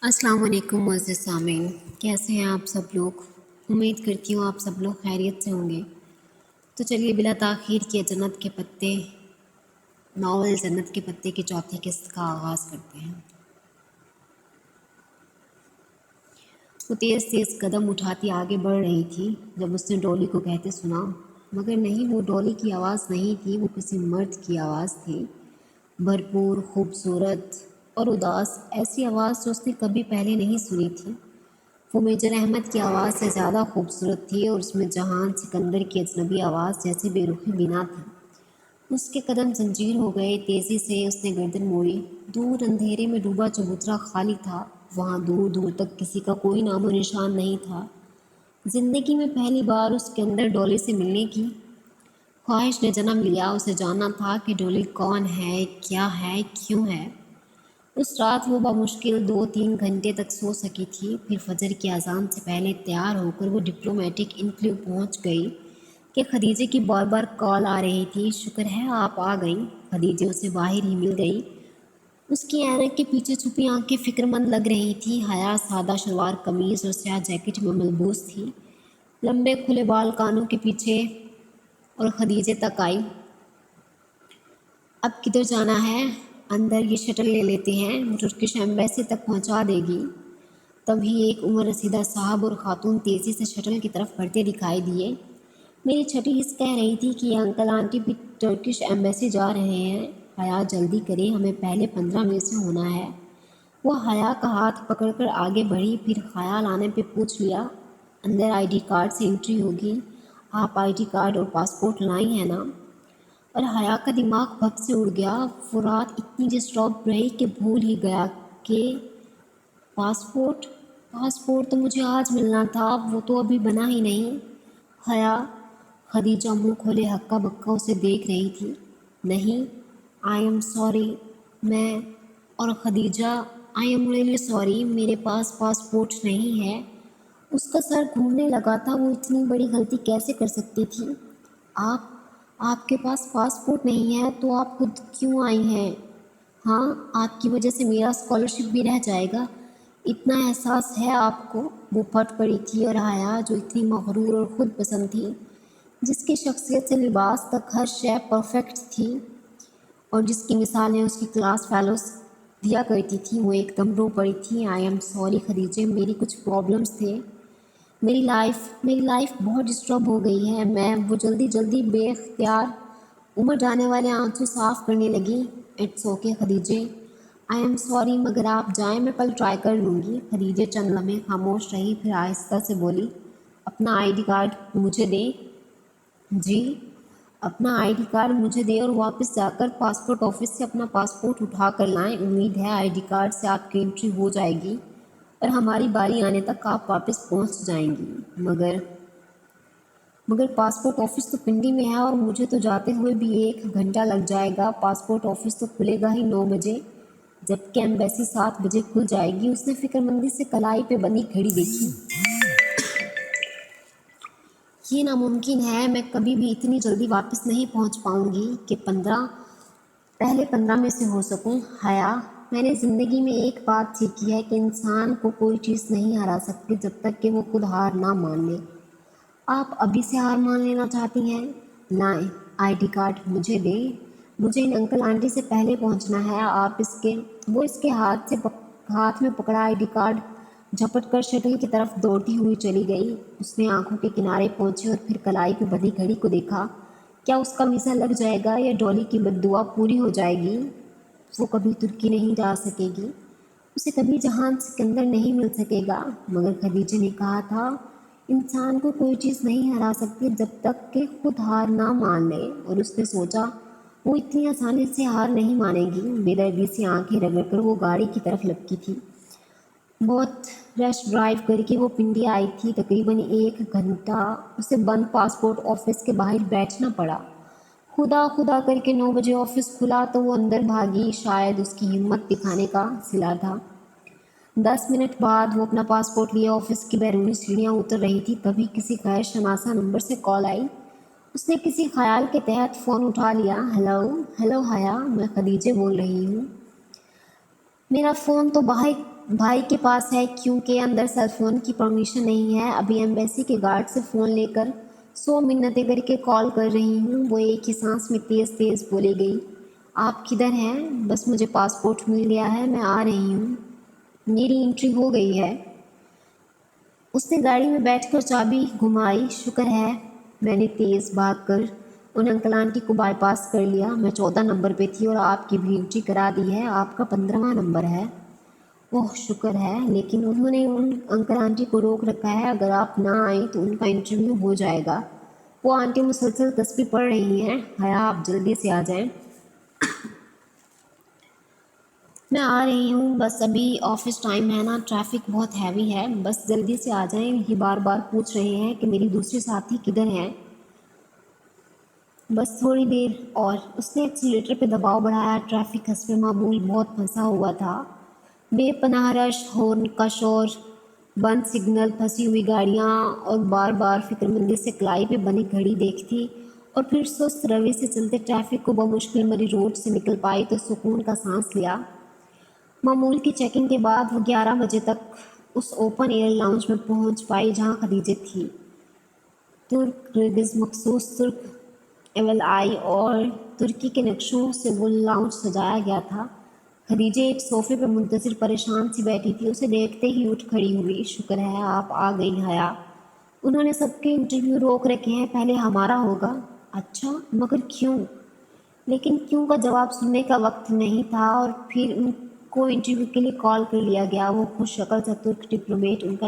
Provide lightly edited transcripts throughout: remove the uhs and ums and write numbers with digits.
السلام علیکم معزز سامعین، کیسے ہیں آپ سب لوگ؟ امید کرتی ہوں آپ سب لوگ خیریت سے ہوں گے۔ تو چلیے بلا تاخیر کیے جنت کے پتے ناول جنت کے پتے کی چوتھی قسط کا آغاز کرتے ہیں۔ وہ تیز تیز قدم اٹھاتی آگے بڑھ رہی تھی جب اس نے ڈولی کو کہتے سنا، مگر نہیں، وہ ڈولی کی آواز نہیں تھی، وہ کسی مرد کی آواز تھی، بھرپور، خوبصورت اور اداس، ایسی آواز جو اس نے کبھی پہلے نہیں سنی تھی۔ وہ میجر احمد کی آواز سے زیادہ خوبصورت تھی اور اس میں جہان سکندر کی اجنبی آواز جیسے بے رخی بنا تھی۔ اس کے قدم زنجیر ہو گئے، تیزی سے اس نے گردن موڑی۔ دور اندھیرے میں ڈوبا چبوترا خالی تھا، وہاں دور دور تک کسی کا کوئی نام و نشان نہیں تھا۔ زندگی میں پہلی بار اس کے اندر ڈولی سے ملنے کی خواہش نے جنم لیا۔ اسے جاننا تھا کہ ڈولی کون ہے، کیا ہے، کیوں ہے۔ اس رات وہ بمشکل 2-3 گھنٹے تک سو سکی تھی، پھر فجر کی اذان سے پہلے تیار ہو کر وہ ڈپلومیٹک انکلیو پہنچ گئی کہ خدیجے کی بار بار کال آ رہی تھی۔ شکر ہے آپ آ گئیں۔ خدیجے اسے باہر ہی مل گئی۔ اس کی اینک کے پیچھے چھپی آنکھیں فکر مند لگ رہی تھی۔ حیا سادہ شلوار قمیض اور سیاہ جیکٹ میں ملبوس تھی، لمبے کھلے بال کانوں کے پیچھے، اور خدیجے تک آئی۔ اب کدھر جانا ہے؟ اندر، یہ شٹل لے لیتے ہیں، وہ ٹرکش ایمبیسی تک پہنچا دے گی۔ تبھی ایک عمر رسیدہ صاحب اور خاتون تیزی سے شٹل کی طرف بڑھتے دکھائی دیے۔ میری چھٹی حص کہہ رہی تھی کہ یہ انکل آنٹی بھی ٹرکش ایمبیسی جا رہے ہیں۔ حیا جلدی کرے، ہمیں پہلے 15 منٹ سے ہونا ہے۔ وہ حیا کا ہاتھ پکڑ کر آگے بڑھی، پھر خیال آنے پہ پوچھ لیا، اندر آئی ڈی کارڈ سے انٹری ہوگی، آپ آئی ڈی کارڈ اور پاسپورٹ لائی ہیں نا؟ اور حیا کا دماغ بھگ سے اڑ گیا۔ وہ رات اتنی ڈسٹرب رہی کہ بھول ہی گیا کہ پاسپورٹ تو مجھے آج ملنا تھا، وہ تو ابھی بنا ہی نہیں۔ حیا، خدیجہ منہ کھولے ہکا بکا اسے دیکھ رہی تھی۔ نہیں، آئی ایم سوری، میں، اور Khadija, I am really sorry, میرے پاس پاسپورٹ نہیں ہے۔ اس کا سر گھومنے لگا تھا، وہ اتنی بڑی غلطی کیسے کر سکتی تھی؟ آپ کے پاس پاسپورٹ نہیں ہے تو آپ خود کیوں آئی ہیں؟ ہاں، آپ کی وجہ سے میرا اسکالرشپ بھی رہ جائے گا، اتنا احساس ہے آپ کو؟ وہ پھٹ پڑی تھی، اور حیا جو اتنی مغرور اور خود پسند تھی، جس کی شخصیت سے لباس تک ہر شے پرفیکٹ تھی، اور جس کی مثالیں اس کی کلاس فیلوز دیا کرتی تھی، وہ ایک دم رو پڑی تھی۔ آئی ایم سوری خدیجے، میری کچھ پرابلمس تھے، میری لائف بہت ڈسٹرب ہو گئی ہے۔ وہ جلدی بے اختیار عمر جانے والے آنسو صاف کرنے لگی۔ It's okay Khadija, I am sorry, مگر آپ جائیں، میں کل ٹرائی کر لوں گی۔ خدیجے چند لمحے خاموش رہی، پھر آہستہ سے بولی، اپنا آئی ڈی کارڈ مجھے دیں۔ جی، اپنا آئی ڈی کارڈ مجھے دیں اور واپس جا کر پاسپورٹ آفس سے اپنا پاسپورٹ اٹھا کر لائیں۔ امید ہے آئی ڈی کارڈ سے آپ کی انٹری ہو جائے گی اور ہماری باری آنے تک آپ واپس پہنچ جائیں گی۔ مگر پاسپورٹ آفس تو پنڈی میں ہے اور مجھے تو جاتے ہوئے بھی 1 گھنٹہ لگ جائے گا۔ پاسپورٹ آفس تو کھلے گا ہی 9 بجے، جبکہ ایمبیسی 7 بجے کھل جائے گی۔ اس نے فکر مندی سے کلائی پہ بندی گھڑی دیکھی۔ یہ ناممکن ہے، میں کبھی بھی اتنی جلدی واپس نہیں پہنچ پاؤں گی کہ پہلے 15 میں سے ہو سکوں۔ حیا، میں نے زندگی میں ایک بات سیکھی ہے کہ انسان کو کوئی چیز نہیں ہرا سکتی جب تک کہ وہ خود ہار نہ مان لے۔ آپ ابھی سے ہار مان لینا چاہتی ہیں؟ لائیں، آئی ڈی کارڈ مجھے دیں، مجھے ان انکل آنٹی سے پہلے پہنچنا ہے۔ وہ اس کے ہاتھ میں پکڑا آئی ڈی کارڈ جھپٹ کر شٹل کی طرف دوڑتی ہوئی چلی گئی۔ اس نے آنکھوں کے کنارے پہنچی اور پھر کلائی پہ بندھی گھڑی کو دیکھا۔ کیا اس کا ویزا لگ جائے گا یا ڈولی کی بد دعا پوری ہو جائے گی؟ وہ کبھی ترکی نہیں جا سکے گی، اسے کبھی جہان سکندر نہیں مل سکے گا۔ مگر خدیجے نے کہا تھا، انسان کو کوئی چیز نہیں ہرا سکتی جب تک کہ خود ہار نہ مان لے، اور اس نے سوچا وہ اتنی آسانی سے ہار نہیں مانے گی۔ بے دردی سے آنکھیں رگڑ کر وہ گاڑی کی طرف لپکی تھی۔ بہت رش ڈرائیو کر کے وہ پنڈی آئی تھی۔ تقریباً 1 گھنٹہ اسے بند پاسپورٹ آفس کے باہر بیٹھنا پڑا۔ خدا کر کے 9 بجے آفس کھلا تو وہ اندر بھاگی، شاید اس کی ہمت دکھانے کا صلہ تھا۔ 10 منٹ بعد وہ اپنا پاسپورٹ لیے آفس کی بیرونی سیڑھیاں اتر رہی تھی، تبھی کسی غیر شناسا نمبر سے کال آئی۔ اس نے کسی خیال کے تحت فون اٹھا لیا۔ ہیلو حیا، میں خدیجے بول رہی ہوں۔ میرا فون تو باہر بھائی کے پاس ہے کیونکہ اندر سیل فون کی پرمیشن نہیں ہے. ابھی ایمبیسی کے گارڈ سے فون لے کر 100 منتیں کر کے کال کر رہی ہوں. وہ ایک ہی سانس میں تیز تیز بولے گئی. آپ کدھر ہیں؟ بس مجھے پاسپورٹ مل گیا ہے، میں آ رہی ہوں. میری انٹری ہو گئی ہے. اس نے گاڑی میں بیٹھ کر چابی گھمائی. شکر ہے میں نے تیز بھاگ کر ان انکل آنٹی کو بائی پاس کر لیا. میں 14 نمبر پہ تھی اور آپ کی بھی انٹری کرا دی ہے. آپ کا 15واں نمبر ہے. اوہ شکر ہے، لیکن انہوں نے ان انکل آنٹی کو روک رکھا ہے. اگر آپ نہ آئیں تو ان کا انٹرویو ہو جائے گا. وہ آنٹی مسلسل تسبیح پڑھ رہی ہیں. حیا آپ جلدی سے آ جائیں. میں آ رہی ہوں، بس ابھی آفس ٹائم ہے نا، ٹریفک بہت ہیوی ہے. بس جلدی سے آ جائیں. یہ بار بار پوچھ رہے ہیں کہ میری دوسری ساتھی کدھر ہیں. بس تھوڑی دیر اور. اس نے ایکسیلیٹر پہ دباؤ بڑھایا. ٹریفک حسب معمول بہت پھنسا ہوا تھا. بے پناہ رش، ہارن کا شور، بند سگنل، پھنسی ہوئی گاڑیاں، اور بار بار فکر مندی سے کلائی پہ بنی گھڑی دیکھتی اور پھر سست روی سے چلتے ٹریفک کو بمشکل مری روڈ سے نکل پائی تو سکون کا سانس لیا. معمول کی چیکنگ کے بعد وہ 11 بجے تک اس اوپن ایئر لاؤنج میں پہنچ پائی جہاں خدیجہ تھی. ترک ریگز مخصوص ترک ایول آئی اور ترکی کے نقشوں سے وہ لاؤنج سجایا گیا تھا. خدیجہ ایک صوفے پہ منتظر پریشان سی بیٹھی تھی. اسے دیکھتے ہی اٹھ کھڑی ہوئی. شکر ہے آپ آ گئی حیا. انہوں نے سب کے انٹرویو روک رکھے ہیں، پہلے ہمارا ہوگا. اچھا مگر کیوں؟ لیکن کیوں کا جواب سننے کا وقت نہیں تھا اور پھر ان کو انٹرویو کے لیے کال کر لیا گیا. وہ خوش شکل سا ترک ڈپلومیٹ ان کا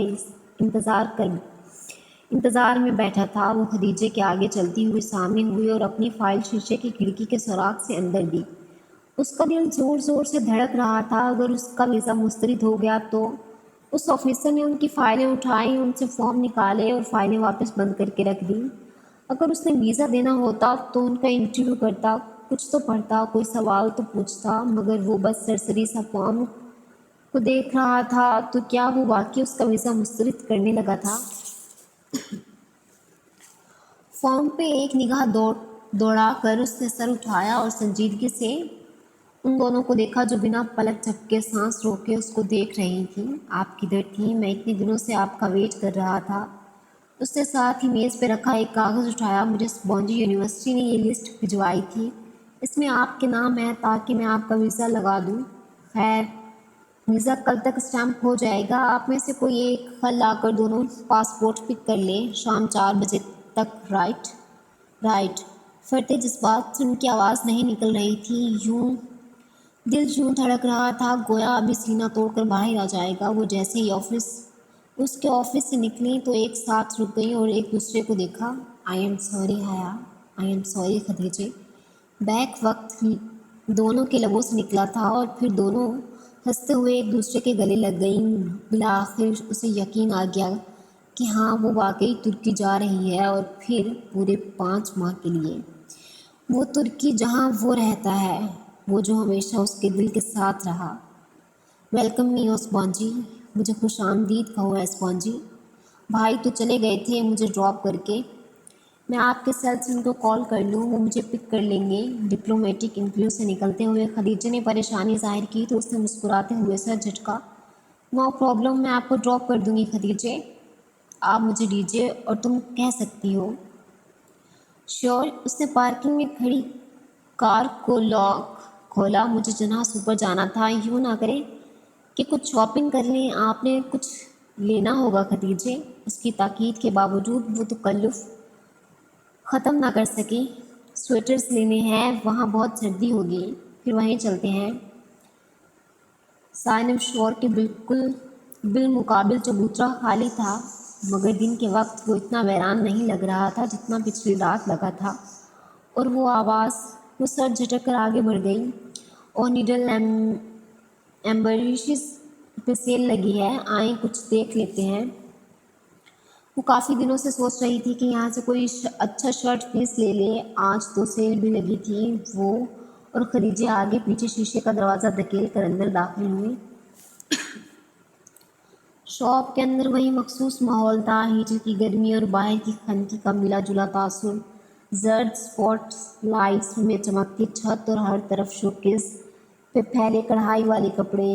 انتظار میں بیٹھا تھا. وہ خدیجہ کے آگے چلتی ہوئی سامنے ہوئی اور اپنی فائل شیشے کی کھڑکی کے سوراخ سے اندر دی. اس کا دل زور زور سے دھڑک رہا تھا. اگر اس کا ویزا مسترد ہو گیا تو؟ اس آفیسر نے ان کی فائلیں اٹھائیں، ان سے فارم نکالے اور فائلیں واپس بند کر کے رکھ دیں. اگر اس نے ویزا دینا ہوتا تو ان کا انٹرویو کرتا، کچھ تو پڑھتا، کوئی سوال تو پوچھتا. مگر وہ بس سرسری سا فارم کو دیکھ رہا تھا. تو کیا وہ واقعی اس کا ویزا مسترد کرنے لگا تھا؟ فارم پہ ایک نگاہ دوڑا کر اس نے سر اٹھایا اور سنجیدگی سے ان دونوں کو دیکھا جو بنا پلک جھپکے سانس روکے اس کو دیکھ رہی تھیں. آپ کدھر تھیں؟ میں اتنے دنوں سے آپ کا ویٹ کر رہا تھا. اس نے ساتھ ہی میز پہ رکھا ایک کاغذ اٹھایا. مجھے اسپونجی یونیورسٹی نے یہ لسٹ بھجوائی تھی. اس میں آپ کے نام ہے تاکہ میں آپ کا ویزا لگا دوں. خیر ویزا کل تک اسٹیمپ ہو جائے گا. آپ میں سے کوئی ایک کل لا کر دونوں پاسپورٹ پک کر لیں شام 4 بجے تک. رائٹ. فرتے جذبات سے ان کی آواز نہیں نکل رہی تھی. دل یوں دھڑک رہا تھا گویا ابھی سینہ توڑ کر باہر آ جائے گا. وہ جیسے ہی اس کے آفس سے نکلیں تو ایک ساتھ رک گئیں اور ایک دوسرے کو دیکھا. آئی ایم سوری حیا. آئی ایم سوری خدیجہ. بیک وقت دونوں کے لبوں سے نکلا تھا اور پھر دونوں ہنستے ہوئے ایک دوسرے کے گلے لگ گئیں. بالآخر اسے یقین آ گیا کہ ہاں وہ واقعی ترکی جا رہی ہے اور پھر پورے 5 ماہ کے لیے. وہ ترکی جہاں وہ رہتا ہے، وہ جو ہمیشہ اس کے دل کے ساتھ رہا. ویلکم می اسپونجی. مجھے خوش آمدید کہو اسپونجی. بھائی تو چلے گئے تھے مجھے ڈراپ کر کے. میں آپ کے سیل سے ان کو کال کر لوں، وہ مجھے پک کر لیں گے. ڈپلومیٹک انٹرویو سے نکلتے ہوئے خدیجہ نے پریشانی ظاہر کی تو اس نے مسکراتے ہوئے سر جھٹکا. نو پرابلم، میں آپ کو ڈراپ کر دوں گی خدیجہ. آپ مجھے دیجیے اور تم کہہ سکتی ہو. شیور. اس نے پارکنگ میں کھڑی کار کو لاک کھولا. مجھے جناح سپر جانا تھا. یوں نہ کریں کہ کچھ شاپنگ کر لیں. آپ نے کچھ لینا ہوگا خدیجہ. اس کی تاکید کے باوجود وہ تکلف ختم نہ کر سکی. سویٹرز لینے ہیں، وہاں بہت سردی ہوگی. پھر وہیں چلتے ہیں. سائنب شور کے بالمقابل چبوترا خالی تھا، مگر دن کے وقت وہ اتنا ویران نہیں لگ رہا تھا جتنا پچھلی رات لگا تھا. اور وہ سر جھٹک کر آگے بڑھ گئی. اور نیڈل ایمبریشز پہ سیل لگی ہے، آئیں کچھ دیکھ لیتے ہیں. وہ کافی دنوں سے سوچ رہی تھی کہ یہاں سے کوئی اچھا شرٹ پیس لے لے. آج تو سیل بھی لگی تھی. وہ اور خدیجہ آگے پیچھے شیشے کا دروازہ دھکیل کر اندر داخل ہوئے. شاپ کے اندر وہی مخصوص ماحول تھا. ہیٹر کی گرمی اور باہر کی خنکی کا ملا جلا تاثر. زرد اسپاٹ لائٹس میں چمکتی چھت اور ہر طرف شوکیس پہ پھیلے کڑھائی والے کپڑے.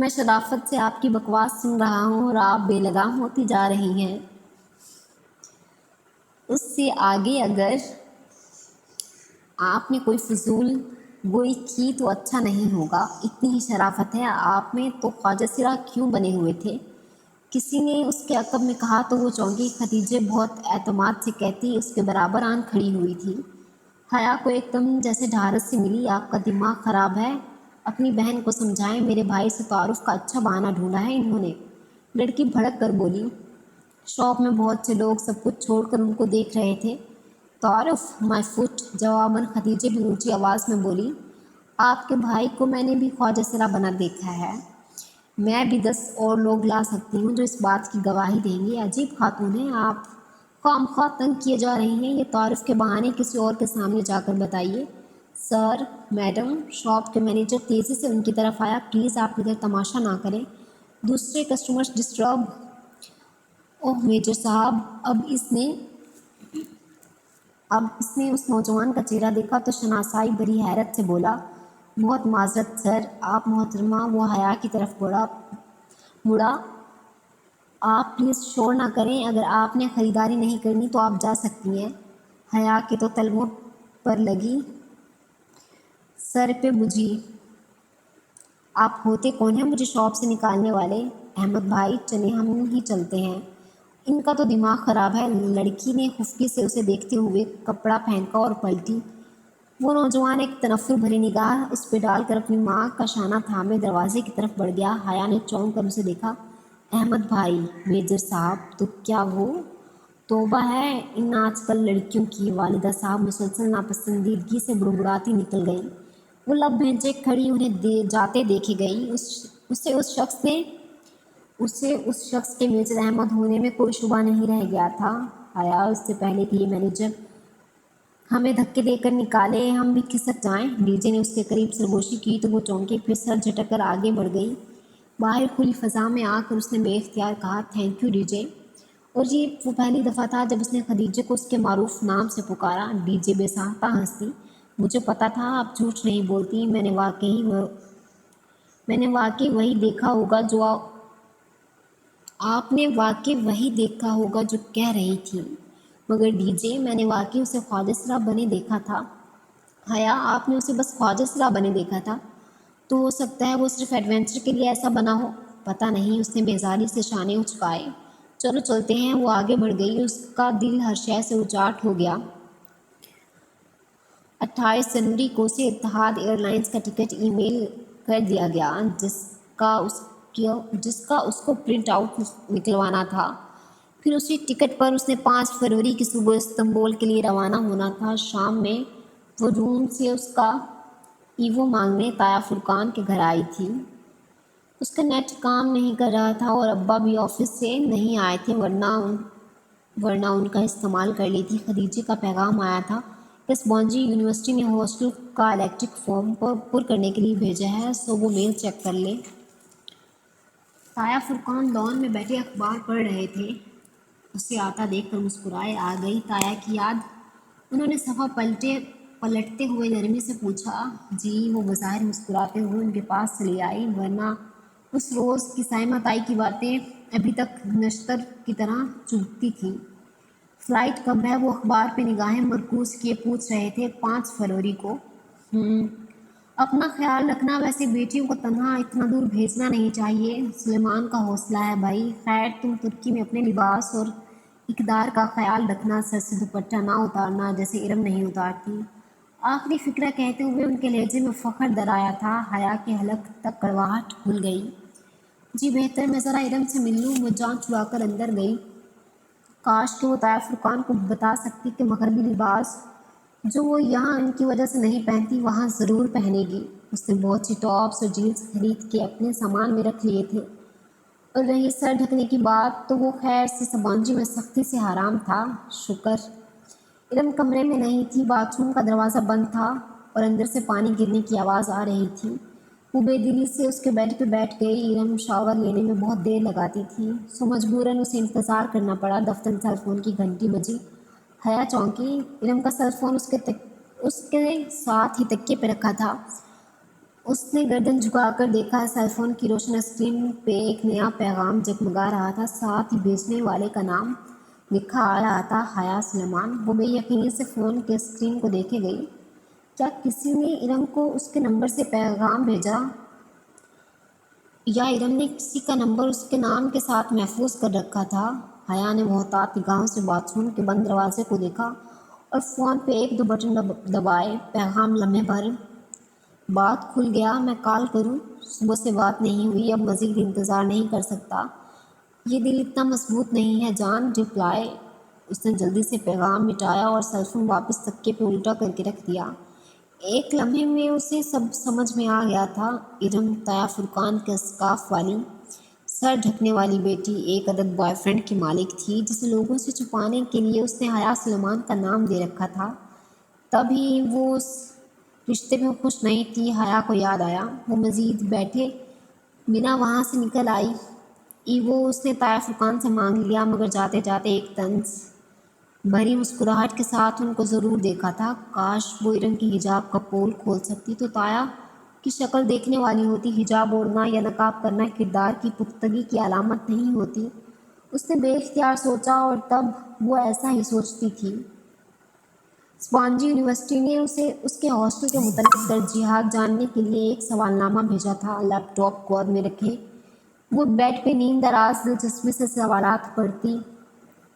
میں شرافت سے آپ کی بکواس سن رہا ہوں اور آپ بے لگام ہوتی جا رہی ہیں۔ اس سے آگے اگر آپ نے کوئی فضول گوئی کی تو اچھا نہیں ہوگا۔ اتنی ہی شرافت ہے آپ میں تو خواجہ سرا کیوں بنے ہوئے تھے؟ کسی نے اس کے عقب میں کہا تو وہ چونکی۔ خدیجہ بہت اعتماد سے کہتی اس کے برابر آن کھڑی ہوئی تھی۔ حیا کو ایک دم جیسے ڈھارس سے ملی۔ آپ کا دماغ خراب ہے، اپنی بہن کو سمجھائیں، میرے بھائی سے تعارف کا اچھا بہانہ ڈھونڈا ہے انہوں نے۔ لڑکی بھڑک کر بولی۔ شاپ میں بہت سے لوگ سب کچھ چھوڑ کر ان کو دیکھ رہے تھے۔ تعارف مائی فٹ، جواباً خدیجہ بھی اونچی آواز میں بولی۔ آپ کے بھائی کو میں نے بھی خواجہ سرا بنا دیکھا ہے۔ میں بھی 10 اور لوگ لا سکتی ہوں جو اس بات کی گواہی دیں گے۔ عجیب خاتون ہیں آپ، خواہ مخواہ تنگ کیے جا رہی ہیں۔ یہ تعارف کے بہانے کسی اور کے سامنے جا کر بتائیے۔ سر، میڈم، شاپ کے مینیجر تیزی سے ان کی طرف آیا۔ پلیز آپ ادھر تماشا نہ کریں، دوسرے کسٹمرز ڈسٹرب۔ اوہ میجر صاحب، اب اس نے اس نوجوان کا چہرہ دیکھا تو شناسائی بھری حیرت سے بولا، بہت معذرت سر، آپ محترمہ۔ وہ حیا کی طرف مڑا۔ آپ پلیز شور نہ کریں، اگر آپ نے خریداری نہیں کرنی تو آپ جا سکتی ہیں۔ حیا کے تو تلوؤں پر لگی، سر پہ بجھی۔ آپ ہوتے کون ہیں مجھے شاپ سے نکالنے والے؟ احمد بھائی، چلیں ہم ہی چلتے ہیں، ان کا تو دماغ خراب ہے۔ لڑکی نے خفکی سے اسے دیکھتے ہوئے کپڑا پھینکا اور پلٹی۔ وہ نوجوان ایک تنفر بھری نگاہ اس پہ ڈال کر اپنی ماں کا شانہ تھامے دروازے کی طرف بڑھ گیا۔ حیا نے چونک کر اسے دیکھا۔ احمد بھائی، میجر صاحب، تو کیا وہ؟ توبہ ہے ان آج کل لڑکیوں کی۔ والدہ صاحب مسلسل ناپسندیدگی سے بڑبڑاتی نکل گئیں۔ وہ لب بھینچے کھڑی انہیں جاتے دیکھی گئی۔ اسے اس شخص کے میجر احمد ہونے میں کوئی شبہ نہیں رہ گیا تھا۔ حیا، اس سے پہلے کہ یہ مینیجر ہمیں دھکے دے کر نکالے ہم بھی کھسک جائیں۔ ڈی جے نے اس کے قریب سرگوشی کی تو وہ چونکی، پھر سر جھٹک کر آگے بڑھ گئی۔ باہر کھلی فضا میں آ کر اس نے بے اختیار کہا، تھینک یو ڈی جے۔ اور یہ وہ پہلی دفعہ تھا جب اس نے خدیجہ کو اس کے معروف نام سے پکارا۔ ڈی جے بے ساختہ ہنسی۔ مجھے پتا تھا آپ جھوٹ نہیں بولتی، میں نے واقعی وہی دیکھا ہوگا جو آپ نے واقعی وہی دیکھا ہوگا جو کہہ رہی تھی۔ مگر ڈی جے، میں نے واقعی اسے خواجہ سرا بنے دیکھا تھا۔ حیا، آپ نے اسے بس خواجہ سرا بنے دیکھا تھا؟ تو ہو سکتا ہے وہ صرف ایڈونچر کے لیے ایسا بنا ہو۔ پتہ نہیں، اس نے بیزاری سے شانے اچکائے۔ چلو چلتے ہیں۔ وہ آگے بڑھ گئی۔ اس کا دل ہر شے سے اچاٹ ہو گیا۔ 28 جنوری کو اسے اتحاد ایئر لائنز کا ٹکٹ ای میل کر دیا گیا، جس کا اس کو پرنٹ آؤٹ نکلوانا تھا۔ پھر اسی ٹکٹ پر اس نے 5 فروری کی صبح استنبول کے لیے روانہ ہونا تھا۔ شام میں وہ روم سے اس کا ایوو مانگنے تایا فرقان کے گھر آئی تھی۔ اس کا نیٹ کام نہیں کر رہا تھا اور ابا بھی آفس سے نہیں آئے تھے، ورنہ ان کا استعمال کر لیتی۔ خدیجہ کا پیغام آیا تھا، کیسبونجی یونیورسٹی نے ہاسٹل کا الیکٹرک فارم پر کرنے کے لیے بھیجا ہے، سو وہ میل چیک کر لے۔ تایا فرقان لان میں بیٹھے اخبار پڑھ رہے تھے۔ اسے آتا دیکھ کر مسکرائے۔ آ گئی تایا کی یاد؟ انہوں نے صفحہ پلٹتے ہوئے نرمی سے پوچھا۔ جی، وہ بظاہر مسکراتے ہوئے ان کے پاس چلی آئی، ورنہ اس روز کی سائمہ تائی کی باتیں ابھی تک نشتر کی طرح چبھتی تھیں۔ فلائٹ کب ہے؟ وہ اخبار پہ نگاہیں مرکوز کیے پوچھ رہے تھے۔ 5 فروری کو۔ اپنا خیال رکھنا، ویسے بیٹیوں کو تنہا اتنا دور بھیجنا نہیں چاہیے۔ سلیمان کا حوصلہ ہے بھائی۔ خیر، تم ترکی میں اپنے لباس اور اقدار کا خیال رکھنا، سر سے دوپٹہ نہ اتارنا جیسے ارم نہیں اتارتی۔ آخری فقرہ کہتے ہوئے ان کے لہجے میں فخر در آیا تھا۔ حیا کے حلق تک کڑواہٹ گھل گئی۔ جی بہتر، میں ذرا ارم سے مل لوں۔ وہ جان چھڑا کر اندر گئی۔ کاش کہ وہ تایا فرقان کو بتا سکتی کہ مغربی لباس جو وہ یہاں ان کی وجہ سے نہیں پہنتی وہاں ضرور پہنے گی۔ اس نے بہت سی ٹاپس اور جینس خرید کے اپنے سامان میں رکھ لیے تھے، اور رہی سر ڈھکنے کی بات تو وہ خیر سے سبانجی میں سختی سے حرام تھا۔ شکر ارم کمرے میں نہیں تھی۔ باتھ روم کا دروازہ بند تھا اور اندر سے پانی گرنے کی آواز آ رہی تھی۔ وہ بے دلی سے اس کے بیڈ پہ بیٹھ گئی۔ ارم شاور لینے میں بہت دیر لگاتی تھی، سو مجبوراً اسے انتظار کرنا پڑا۔ دفتر سیل فون کی گھنٹی بجی۔ حیا چونکی۔ ارم کا سیل فون اس کے ساتھ ہی تکیے پہ رکھا تھا۔ اس نے گردن جھکا کر دیکھا، سیل فون کی روشن اسکرین پہ ایک نیا پیغام جگمگا رہا تھا، ساتھ ہی بھیجنے والے کا نام لکھا آ رہا تھا، حیا سلیمان۔ وہ بے یقینی سے فون کی اسکرین کو دیکھے گئی۔ کیا کسی نے ارم کو اس کے نمبر سے پیغام بھیجا، یا ارم نے کسی کا نمبر اس کے نام کے ساتھ محفوظ کر رکھا تھا؟ حیا نے محتاط نگاہوں سے باتھ روم کے بند دروازے کو دیکھا اور فون پہ ایک دو بٹن دبائے۔ پیغام لمحے بھر بعد کھل گیا، میں کال کروں؟ صبح سے بات نہیں ہوئی، اب مزید انتظار نہیں کر سکتا، یہ دل اتنا مضبوط نہیں ہے جان۔ رپلائی۔ اس نے جلدی سے پیغام مٹایا اور سیل فون واپس تکیے پہ الٹا کر کے رکھ دیا۔ ایک لمحے میں اسے سب سمجھ میں آ گیا تھا۔ ارم طایا فرقان کے اسکارف والی، سر ڈھکنے والی بیٹی، ایک عدد بوائے فرینڈ کی مالک تھی، جسے لوگوں سے چھپانے کے لیے اس نے حیا سلیمان کا نام دے رکھا تھا۔ تبھی وہ اس رشتے میں خوش نہیں تھی۔ حیا کو یاد آیا، وہ مزید بیٹھے بنا وہاں سے نکل آئی۔ وہ اس نے طایا فرقان سے مانگ لیا، مگر جاتے جاتے ایک طنز بھری مسکراہٹ کے ساتھ ان کو ضرور دیکھا تھا۔ کاش وہ ارم کی حجاب کا پول کھول سکتی تو طایا کی شکل دیکھنے والی ہوتی۔ حجاب اوڑھنا یا نقاب کرنا کردار کی پختگی کی علامت نہیں ہوتی، اس نے بے اختیار سوچا، اور تب وہ ایسا ہی سوچتی تھی۔ اسپانجی یونیورسٹی نے اسے اس کے ہاسٹل کے متعلق ترجیحات جاننے کے لیے ایک سوال نامہ بھیجا تھا۔ لیپ ٹاپ گود میں رکھے وہ بیڈ پہ نیند آراز دلچسپی سے سوالات پڑھتی،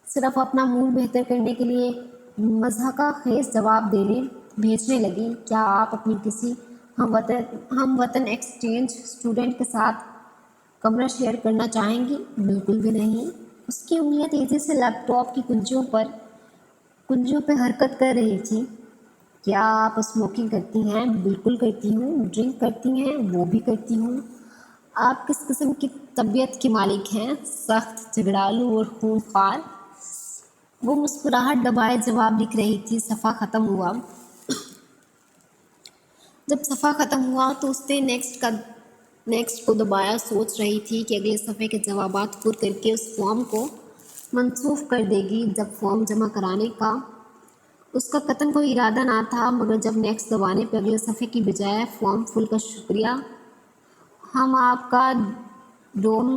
صرف اپنا موڈ بہتر کرنے کے لیے مضحکہ خیز جواب بھیجنے لگی۔ کیا آپ اپنی کسی ہم وطن ایکسچینج اسٹوڈنٹ کے ساتھ کمرہ شیئر کرنا چاہیں گی؟ بالکل بھی نہیں۔ اس کی انگلیاں تیزی سے لیپ ٹاپ کی کنجیوں پہ حرکت کر رہی تھی۔ کیا آپ اسموکنگ کرتی ہیں؟ بالکل کرتی ہوں۔ ڈرنک کرتی ہیں؟ وہ بھی کرتی ہوں۔ آپ کس قسم کی طبیعت کی مالک ہیں؟ سخت، جھگڑالو اور خونخوار۔ وہ مسکراہٹ دبائے جواب لکھ رہی تھی۔ صفحہ ختم ہوا۔ جب صفحہ ختم ہوا تو اس نے نیکسٹ کو دبایا، سوچ رہی تھی کہ اگلے صفحے کے جوابات پر کر کے اس فارم کو منسوخ کر دے گی۔ جب فارم جمع کرانے کا اس کا قطعاً کوئی ارادہ نہ تھا، مگر جب نیکسٹ دبانے پہ اگلے صفحے کی بجائے فارم فل کا شکریہ، ہم آپ کا روم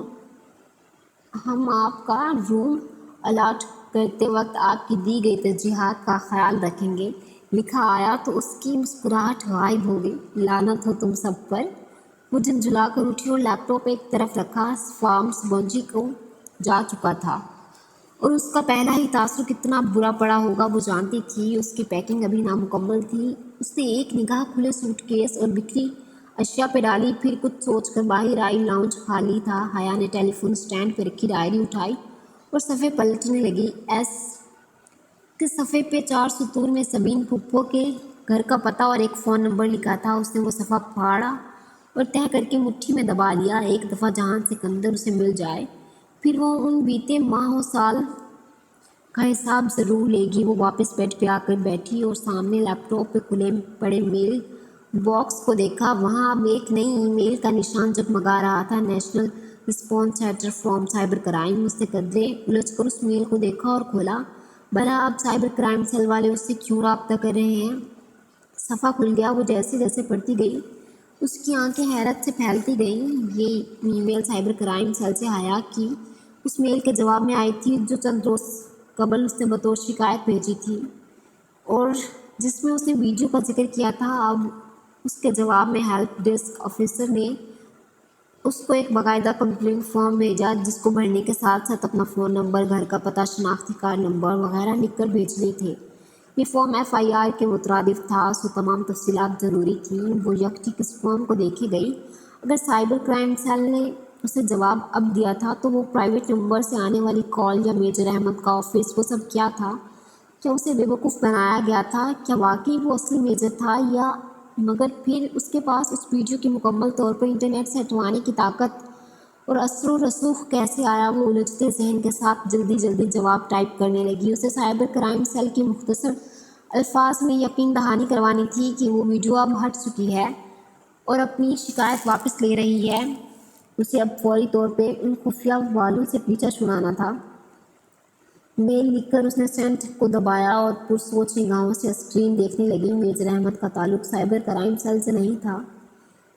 الاٹ کرتے وقت آپ کی دی گئی ترجیحات کا خیال رکھیں گے، لکھا آیا تو اس کی مسکراہٹ غائب ہو گئی۔ لعنت ہو تم سب پر۔ وہ جھنجھلا کر اٹھی اور لیپ ٹاپ ایک طرف رکھا۔ فارم سپونجی کو جا چکا تھا اور اس کا پہلا ہی تاثر کتنا برا پڑا ہوگا وہ جانتی تھی۔ اس کی پیکنگ ابھی نامکمل تھی۔ اس نے ایک نگاہ کھلے سوٹ کیس اور بکھری اشیاء پہ ڈالی، پھر کچھ سوچ کر باہر آئی۔ لاؤنج خالی تھا۔ حیا نے ٹیلی فون اسٹینڈ پہ رکھی ڈائری اٹھائی اور صفحے پلٹنے لگی۔ کے صفحے پہ 4 سطور میں سبین پھپھو کے گھر کا پتہ اور ایک فون نمبر لکھا تھا۔ اس نے وہ صفحہ پھاڑا اور تہہ کر کے مٹھی میں دبا لیا۔ ایک دفعہ جہان سکندر اسے مل جائے، پھر وہ ان بیتے ماہ و سال کا حساب ضرور لے گی۔ وہ واپس بیڈ پہ آ کر بیٹھی اور سامنے لیپ ٹاپ پہ کھلے پڑے میل باکس کو دیکھا۔ وہاں اب ایک نئی ای میل کا نشان جگمگا رہا تھا، national response letter from cyber crime. اس نے قدرے الجھ کر اس میل کو دیکھا اور کھولا۔ بھلا اب سائبر کرائم سیل والے اس سے کیوں رابطہ کر رہے ہیں؟ صفحہ کھل گیا۔ وہ جیسے جیسے پڑھتی گئی اس کی آنکھیں حیرت سے پھیلتی گئیں۔ یہ ای میل سائبر کرائم سیل سے حیا کی اس میل کے جواب میں آئی تھی جو چند روز قبل اس نے بطور شکایت بھیجی تھی اور جس میں اس نے ویڈیو کا ذکر کیا تھا۔ اب اس کے جواب میں ہیلپ ڈیسک آفیسر نے اس کو ایک باقاعدہ کمپلین فارم بھیجا، جس کو بھرنے کے ساتھ ساتھ اپنا فون نمبر، گھر کا پتہ، شناختی کارڈ نمبر وغیرہ لکھ کر بھیجنے تھے۔ یہ فارم FIR کے مترادف تھا، سو تمام تفصیلات ضروری تھیں۔ وہ یکٹھیک اس فارم کو دیکھے گئی۔ اگر سائبر کرائم سیل نے اسے جواب اب دیا تھا تو وہ پرائیویٹ نمبر سے آنے والی کال یا میجر احمد کا آفس، وہ سب کیا تھا؟ کیا اسے بے وقوف بنایا گیا تھا؟ کیا واقعی وہ اصلی میجر تھا؟ یا مگر پھر اس کے پاس اس ویڈیو کی مکمل طور پر انٹرنیٹ سے ہٹوانے کی طاقت اور اثر و رسوخ کیسے آیا؟ وہ الجھتے ذہن کے ساتھ جلدی جواب ٹائپ کرنے لگی۔ اسے سائبر کرائم سیل کی مختصر الفاظ میں یقین دہانی کروانی تھی کہ وہ ویڈیو اب ہٹ چکی ہے اور اپنی شکایت واپس لے رہی ہے۔ اسے اب فوری طور پہ ان خفیہ والوں سے پیچھا چھڑانا تھا۔ میل لکھ کر اس نے سینڈ کو دبایا اور پرسوچ نگاہوں سے اسکرین دیکھنے لگی۔ میجر احمد کا تعلق سائبر کرائم سیل سے نہیں تھا،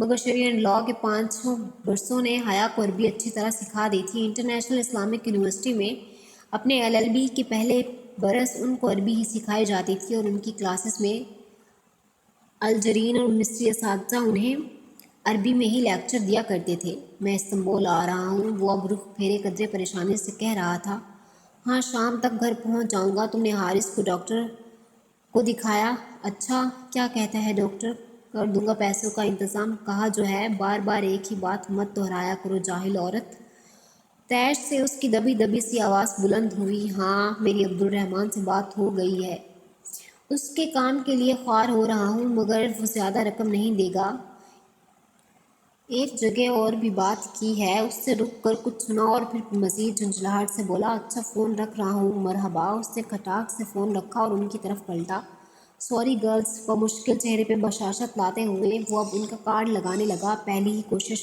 مگر شرعی اینڈ لاء کے 5 برسوں نے حیا کو عربی اچھی طرح سکھا دی تھی۔ انٹرنیشنل اسلامک یونیورسٹی میں اپنے LLB کے پہلے برس ان کو عربی ہی سکھائی جاتی تھی اور ان کی کلاسز میں الجرین اور مصری اساتذہ انہیں عربی میں ہی لیکچر دیا کرتے تھے۔ میں استنبول آ رہا ہوں، وہ اب رخ پھیرے قدرے پریشانی سے کہہ رہا تھا۔ ہاں، شام تک گھر پہنچ جاؤں گا۔ تم نے حارث کو ڈاکٹر کو دکھایا؟ اچھا، کیا کہتا ہے ڈاکٹر؟ کر دوں گا پیسوں کا انتظام۔ کہا جو ہے، بار بار ایک ہی بات مت دہرایا کرو جاہل عورت۔ تیش سے اس کی دبی دبی سی آواز بلند ہوئی۔ ہاں، میری عبدالرحمن سے بات ہو گئی ہے، اس کے کام کے لیے خوار ہو رہا ہوں، مگر وہ زیادہ رقم نہیں دے گا۔ ایک جگہ اور بھی بات کی ہے۔ اس سے رک کر کچھ سنا اور پھر مزید جھنجھلاہٹ سے بولا، اچھا فون رکھ رہا ہوں، مرحبا۔ اس نے کھٹاک سے فون رکھا اور ان کی طرف پلٹا۔ سوری گرلز، بمشکل چہرے پہ بشاشت لاتے ہوئے وہ اب ان کا کارڈ لگانے لگا۔ پہلی ہی کوشش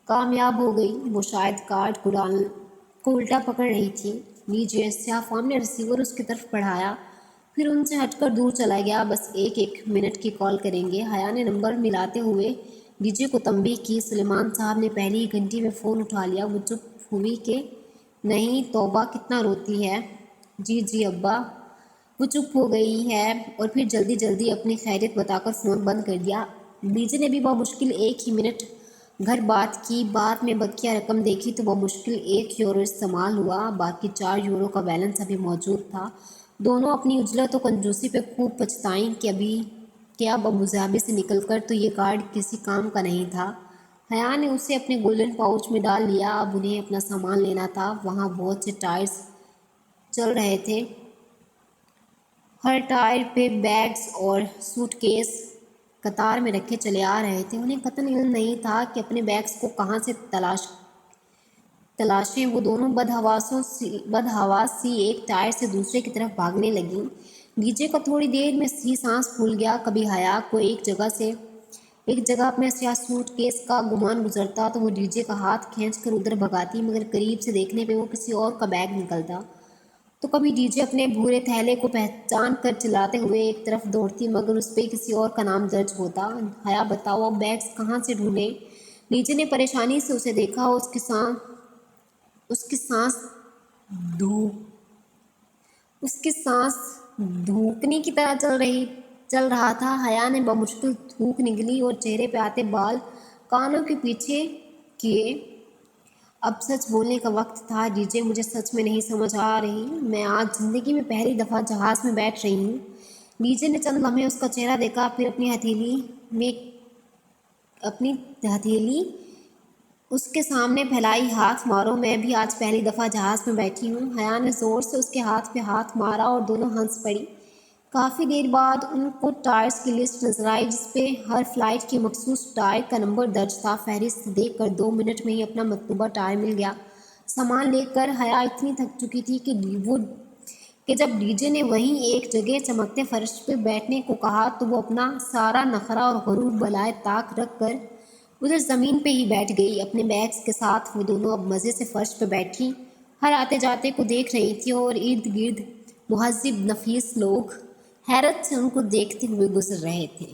کامیاب ہو گئی۔ وہ شاید کارڈ کو الٹا پکڑ رہی تھی۔ لیجیے۔ سیاہ فام نے ریسیور اس کی طرف بڑھایا، پھر ان سے ہٹ کر دور چلا گیا۔ بس ایک منٹ کی کال کریں گے۔ حیا نے نمبر ملاتے ہوئے ڈی جے کو تنبیہ کی۔ سلیمان صاحب نے پہلی ہی گھنٹی میں فون اٹھا لیا۔ وہ چپ ہوئی کہ نہیں توبہ کتنا روتی ہے۔ جی ابا۔ وہ چپ ہو گئی ہے اور پھر جلدی جلدی اپنی خیریت بتا کر فون بند کر دیا۔ ڈی جے نے بھی بمشکل 1 ہی منٹ گھر بات کی۔ بعد میں بقیہ رقم دیکھی تو بمشکل 1 یورو استعمال ہوا، باقی 4 یورو کا بیلنس ابھی موجود تھا۔ دونوں اپنی اجلت و کنجوسی پہ خوب پچھتائیں کہ اب ابوظہبی سے نکل کر تو یہ کارڈ کسی کام کا نہیں تھا۔ حیا نے اسے اپنے گولڈن پاؤچ میں ڈال لیا۔ اب انہیں اپنا سامان لینا تھا۔ وہاں بہت سے ٹائرز چل رہے تھے، ہر ٹائر پہ بیگز اور سوٹ کیس قطار میں رکھے چلے آ رہے تھے۔ انہیں قطعاً علم نہیں تھا کہ اپنے بیگز کو کہاں سے تلاشیں۔ وہ دونوں بدحواس سی ایک ٹائر سے دوسرے کی طرف بھاگنے لگیں۔ ڈی جے کا تھوڑی دیر میں ہی سانس پھول گیا۔ کبھی حیا کو ایک جگہ اپنے سیاہ سوٹ کیس کا گمان گزرتا تو وہ ڈی جے کا ہاتھ کھینچ کر ادھر بھگاتی، مگر قریب سے دیکھنے پہ وہ کسی اور کا بیگ نکلتا تو کبھی ڈی جے اپنے بھورے تھیلے کو پہچان کر چلاتے ہوئے ایک طرف دوڑتی، مگر اس پہ کسی اور کا نام درج ہوتا۔ حیا بتاؤ اب بیگز کہاں سے ڈھونڈیں؟ ڈی جے نے پریشانی سے اسے دیکھا۔ اس کی سانس دھوکنے کی طرح چل رہا تھا۔ حیا نے بمشکل تھوک نگلی اور چہرے پہ آتے بال کانوں کے پیچھے کیے۔ اب سچ بولنے کا وقت تھا۔ ڈی جے، مجھے سچ میں نہیں سمجھ آ رہی، میں آج زندگی میں پہلی دفعہ جہاز میں بیٹھ رہی ہوں۔ ڈی جے نے چند لمحے اس کا چہرہ دیکھا، پھر اپنی ہتھیلی اس کے سامنے پھیلائی۔ ہاتھ مارو، میں بھی آج پہلی دفعہ جہاز میں بیٹھی ہوں۔ حیا نے زور سے اس کے ہاتھ پہ ہاتھ مارا اور دونوں ہنس پڑی۔ کافی دیر بعد ان کو ٹائرز کی لسٹ نظر آئی، جس پہ ہر فلائٹ کے مخصوص ٹائر کا نمبر درج تھا۔ فہرست دیکھ کر 2 منٹ میں ہی اپنا مطلوبہ ٹائر مل گیا۔ سامان لے کر حیا اتنی تھک چکی تھی کہ جب ڈی جے نے وہیں ایک جگہ چمکتے فرش پہ بیٹھنے کو کہا تو وہ اپنا سارا نخرہ اور غرور بالائے طاق رکھ کر ادھر زمین پہ ہی بیٹھ گئی اپنے بیگز کے ساتھ۔ وہ دونوں اب مزے سے فرش پہ بیٹھی ہر آتے جاتے کو دیکھ رہی تھی اور ارد گرد مہذب نفیس لوگ حیرت سے ان کو دیکھتے ہوئے گزر رہے تھے۔